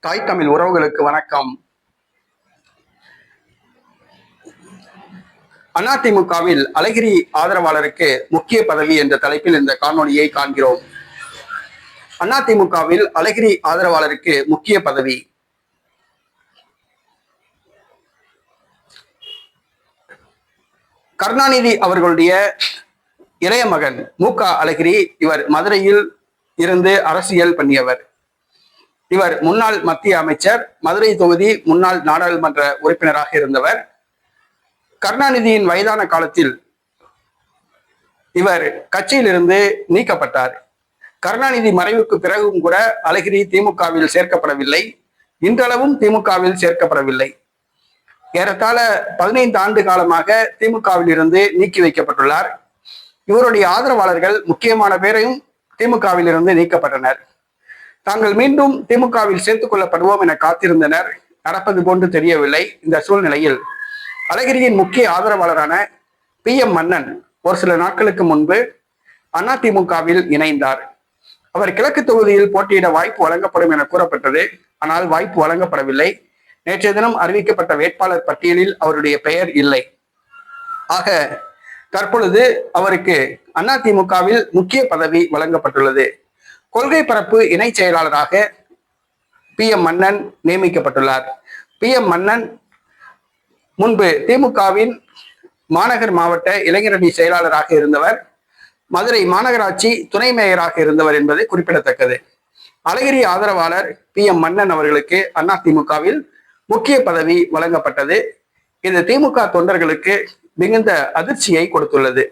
தாய் தமிழ் உறவுகளுக்கு வணக்கம். அதிமுகவில் அழகிரி ஆதரவாளருக்கு முக்கிய பதவி என்ற தலைப்பில் இந்த காணொலியை காண்கிறோம். அதிமுகவில் அழகிரி ஆதரவாளருக்கு முக்கிய பதவி. கருணாநிதி அவர்களுடைய இளைய மகன் மு.க. அழகிரி. இவர் மதுரையில் இருந்து அரசியல் பண்ணியவர். இவர் முன்னாள் மத்திய அமைச்சர், மதுரை தொகுதி முன்னாள் நாடாளுமன்ற உறுப்பினராக இருந்தவர். கருணாநிதியின் வயதான காலத்தில் இவர் கட்சியிலிருந்து நீக்கப்பட்டார். கருணாநிதி மறைவுக்கு பிறகும் கூட அழகிரி திமுகவில் சேர்க்கப்படவில்லை. இன்றளவும் திமுகவில் சேர்க்கப்படவில்லை. ஏறத்தாழ 15 ஆண்டு காலமாக திமுகவில் இருந்து நீக்கி வைக்கப்பட்டுள்ளார். இவருடைய ஆதரவாளர்கள் முக்கியமான பேரையும் திமுகவில் இருந்து நீக்கப்பட்டனர். தாங்கள் மீண்டும் திமுகவில் சேர்த்துக் கொள்ளப்படுவோம் என காத்திருந்தனர். நடப்பது போன்று தெரியவில்லை. இந்த சூழ்நிலையில் அழகிரியின் முக்கிய ஆதரவாளரான PM மன்னன் ஒரு சில நாட்களுக்கு முன்பு அதிமுகவில் இணைந்தார். அவர் கிழக்கு தொகுதியில் போட்டியிட வாய்ப்பு வழங்கப்படும் என கூறப்பட்டது. ஆனால் வாய்ப்பு வழங்கப்படவில்லை. நேற்றைய தினம் அறிவிக்கப்பட்ட வேட்பாளர் பட்டியலில் அவருடைய பெயர் இல்லை. ஆக தற்பொழுது அவருக்கு அதிமுகவில் முக்கிய பதவி வழங்கப்பட்டுள்ளது. கொள்கை பரப்பு இணை செயலாளராக PM மன்னன் நியமிக்கப்பட்டுள்ளார். PM மன்னன் முன்பு திமுகவின் மாநகர் மாவட்ட இளைஞரணி செயலாளராக இருந்தவர். மதுரை மாநகராட்சி துணை மேயராக இருந்தவர் என்பது குறிப்பிடத்தக்கது. அழகிரி ஆதரவாளர் PM மன்னன் அவர்களுக்கு அதிமுகவில் முக்கிய பதவி வழங்கப்பட்டது. இது திமுக தொண்டர்களுக்கு மிகுந்த அதிர்ச்சியை கொடுத்துள்ளது.